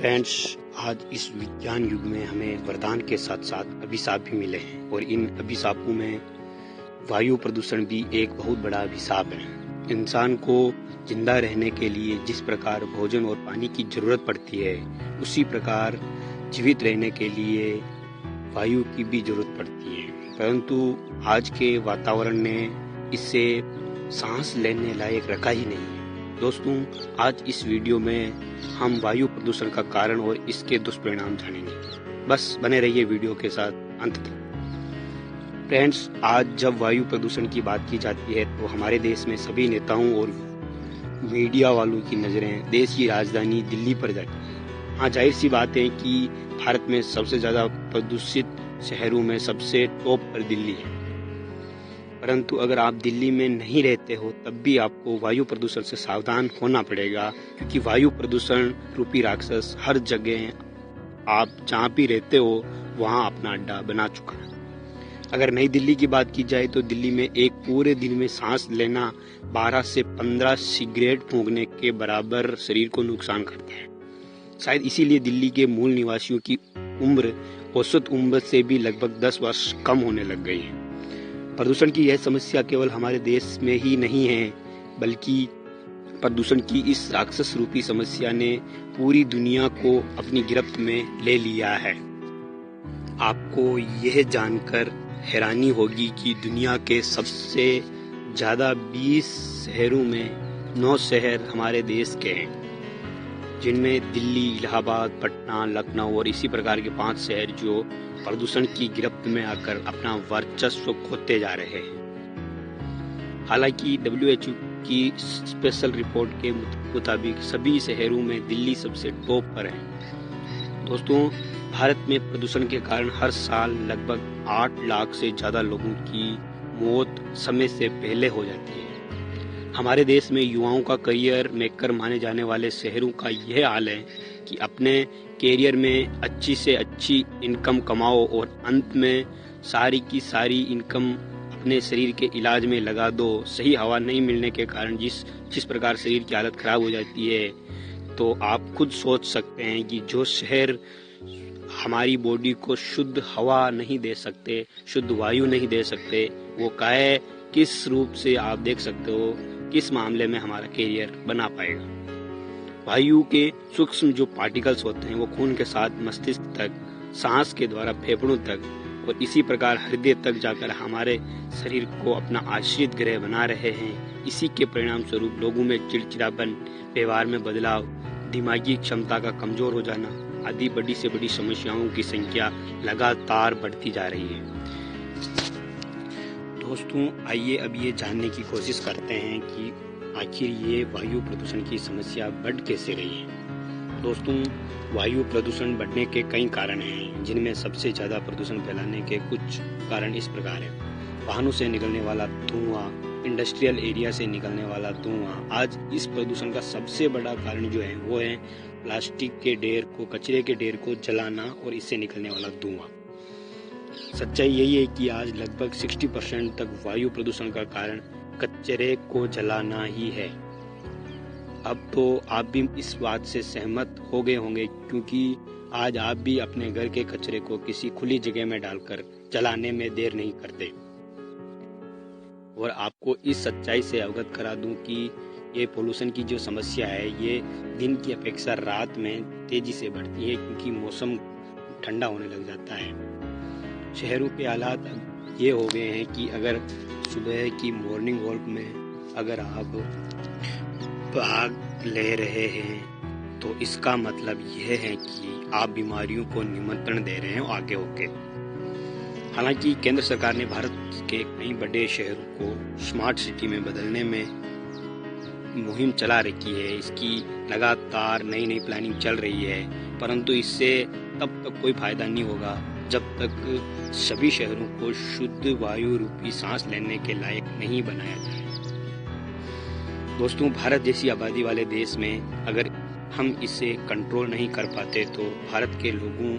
Friends, आज इस विज्ञान युग में हमें वरदान के साथ साथ अभिशाप भी मिले हैं और इन अभिशापों में वायु प्रदूषण भी एक बहुत बड़ा अभिशाप है। इंसान को जिंदा रहने के लिए जिस प्रकार भोजन और पानी की जरूरत पड़ती है, उसी प्रकार जीवित रहने के लिए वायु की भी जरूरत पड़ती है। परंतु आज के वातावरण ने इससे सांस लेने लायक रखा ही नहीं है। दोस्तों, आज इस वीडियो में हम वायु प्रदूषण का कारण और इसके दुष्परिणाम जानेंगे। बस बने रहिए वीडियो के साथ अंत तक। फ्रेंड्स, आज जब वायु प्रदूषण की बात की जाती है तो हमारे देश में सभी नेताओं और मीडिया वालों की नजरें देश की राजधानी दिल्ली पर जाती है। हाँ, जाहिर सी बात है कि भारत में सबसे ज्यादा प्रदूषित शहरों में सबसे टॉप पर दिल्ली है। परंतु अगर आप दिल्ली में नहीं रहते हो तब भी आपको वायु प्रदूषण से सावधान होना पड़ेगा, क्योंकि वायु प्रदूषण रूपी राक्षस हर जगह आप जहाँ भी रहते हो वहाँ अपना अड्डा बना चुका है। अगर नई दिल्ली की बात की जाए तो दिल्ली में एक पूरे दिन में सांस लेना 12 से 15 सिगरेट फूंकने के बराबर शरीर को नुकसान करता है। शायद इसीलिए दिल्ली के मूल निवासियों की उम्र औसत उम्र से भी लगभग 10 वर्ष कम होने लग गई है। प्रदूषण की यह समस्या केवल हमारे देश में ही नहीं है, बल्कि प्रदूषण की इस राक्षस रूपी समस्या ने पूरी दुनिया को अपनी गिरफ्त में ले लिया है। आपको यह जानकर हैरानी होगी कि दुनिया के सबसे ज्यादा 20 शहरों में 9 शहर हमारे देश के हैं, जिनमें दिल्ली, इलाहाबाद, पटना, लखनऊ और इसी प्रकार के 5 शहर जो प्रदूषण की गिरफ्त में आकर अपना वर्चस्व खोते जा रहे हैं। हालांकि WHO की स्पेशल रिपोर्ट के मुताबिक सभी शहरों में दिल्ली सबसे टॉप पर है। दोस्तों, भारत में प्रदूषण के कारण हर साल लगभग 8 लाख से ज्यादा लोगों की मौत समय से पहले हो जाती है। हमारे देश में युवाओं का करियर मेकर माने जाने वाले शहरों का यह हाल है कि अपने कैरियर में अच्छी से अच्छी इनकम कमाओ और अंत में सारी की सारी इनकम अपने शरीर के इलाज में लगा दो। सही हवा नहीं मिलने के कारण जिस प्रकार शरीर की हालत खराब हो जाती है, तो आप खुद सोच सकते हैं कि जो शहर हमारी बॉडी को शुद्ध हवा नहीं दे सकते, शुद्ध वायु नहीं दे सकते, वो काहे किस रूप से आप देख सकते हो किस मामले में हमारा कैरियर बना पाएगा। वायु के सूक्ष्म जो पार्टिकल्स होते हैं वो खून के साथ मस्तिष्क तक, सांस के द्वारा फेफड़ों तक और इसी प्रकार हृदय तक जाकर हमारे शरीर को अपना आश्रित ग्रह बना रहे हैं। इसी के परिणाम स्वरूप लोगों में चिड़चिड़ापन, व्यवहार में बदलाव, दिमागी क्षमता का कमजोर हो जाना आदि बड़ी से बड़ी समस्याओं की संख्या लगातार बढ़ती जा रही है। दोस्तों, आइए अब ये जानने की कोशिश करते हैं कि आखिर ये वायु प्रदूषण की समस्या बढ़ कैसे रही है। दोस्तों, वायु प्रदूषण बढ़ने के कई कारण हैं, जिनमें सबसे ज्यादा प्रदूषण फैलाने के कुछ कारण इस प्रकार हैं। वाहनों से निकलने वाला धुआं, इंडस्ट्रियल एरिया से निकलने वाला धुआं। आज इस प्रदूषण का सबसे बड़ा कारण जो है वो है प्लास्टिक के ढेर को, कचरे के ढेर को जलाना और इससे निकलने वाला धुआं। सच्चाई यही है कि आज लगभग 60% तक वायु प्रदूषण का कारण कचरे को जलाना ही है। अब तो आप भी इस बात से सहमत हो गए होंगे, क्योंकि आज आप भी अपने घर के कचरे को किसी खुली जगह में डालकर जलाने में देर नहीं करते। और आपको इस सच्चाई से अवगत करा दूं कि ये पोल्यूशन की जो समस्या है ये दिन की अपेक्षा रात में तेजी से बढ़ती है, क्योंकि मौसम ठंडा होने लग जाता है। शहरों के हालात ये हो गए हैं कि अगर सुबह की मॉर्निंग वॉक में अगर आप भाग ले रहे हैं तो इसका मतलब यह है कि आप बीमारियों को निमंत्रण दे रहे हैं आगे होके। हालांकि केंद्र सरकार ने भारत के कई बड़े शहरों को स्मार्ट सिटी में बदलने में मुहिम चला रखी है। इसकी लगातार नई प्लानिंग चल रही है, परंतु इससे तब तक कोई फायदा नहीं होगा जब तक सभी शहरों को शुद्ध वायु रूपी सांस लेने के लायक नहीं बनाया जाए। दोस्तों, भारत जैसी आबादी वाले देश में अगर हम इसे कंट्रोल नहीं कर पाते तो भारत के लोगों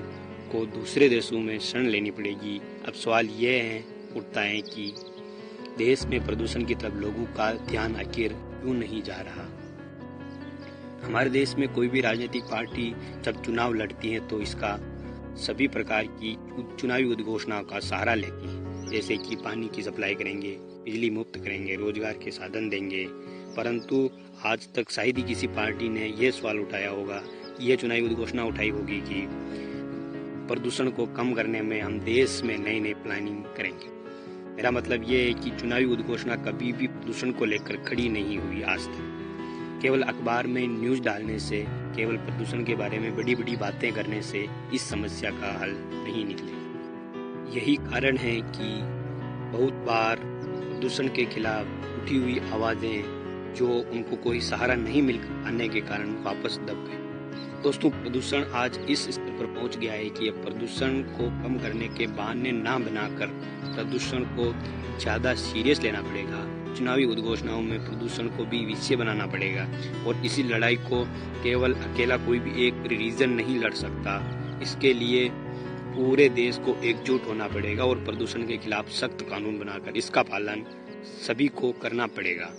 को दूसरे देशों में शरण लेनी पड़ेगी। अब सवाल यह उठता है कि देश में प्रदूषण की तरफ लोगों का ध्यान आखिर क्यों नहीं जा रहा। हमारे देश में कोई भी राजनीतिक पार्टी जब चुनाव लड़ती है तो इसका सभी प्रकार की चुनावी उद्घोषणाओं का सहारा लेती है, जैसे कि पानी की सप्लाई करेंगे, बिजली मुफ्त करेंगे, रोजगार के साधन देंगे। परंतु आज तक शायद ही किसी पार्टी ने यह सवाल उठाया होगा, यह चुनावी उद्घोषणा उठाई होगी कि प्रदूषण को कम करने में हम देश में नई नई प्लानिंग करेंगे। मेरा मतलब ये है कि चुनावी उद्घोषणा कभी भी प्रदूषण को लेकर खड़ी नहीं हुई आज तक। केवल अखबार में न्यूज़ डालने से, केवल प्रदूषण के बारे में बड़ी बड़ी बातें करने से इस समस्या का हल नहीं निकलेगा। यही कारण है कि बहुत बार प्रदूषण के खिलाफ उठी हुई आवाज़ें जो उनको कोई सहारा नहीं मिल पाने के कारण वापस दब गए। दोस्तों, प्रदूषण आज इस स्तर पर पहुंच गया है कि अब प्रदूषण को कम करने के बहाने ना बनाकर प्रदूषण को ज़्यादा सीरियस लेना पड़ेगा। चुनावी उद्घोषणाओं में प्रदूषण को भी विषय बनाना पड़ेगा और इसी लड़ाई को केवल अकेला कोई भी एक रीजन नहीं लड़ सकता। इसके लिए पूरे देश को एकजुट होना पड़ेगा और प्रदूषण के खिलाफ सख्त कानून बनाकर इसका पालन सभी को करना पड़ेगा।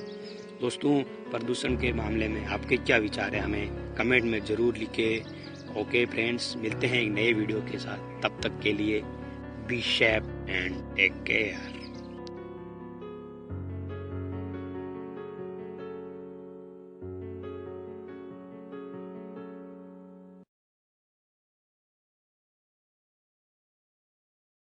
दोस्तों, प्रदूषण के मामले में आपके क्या विचार है, हमें कमेंट में ज़रूर लिखें। ओके फ्रेंड्स, मिलते हैं एक नए वीडियो के साथ। तब तक के लिए be safe and take care.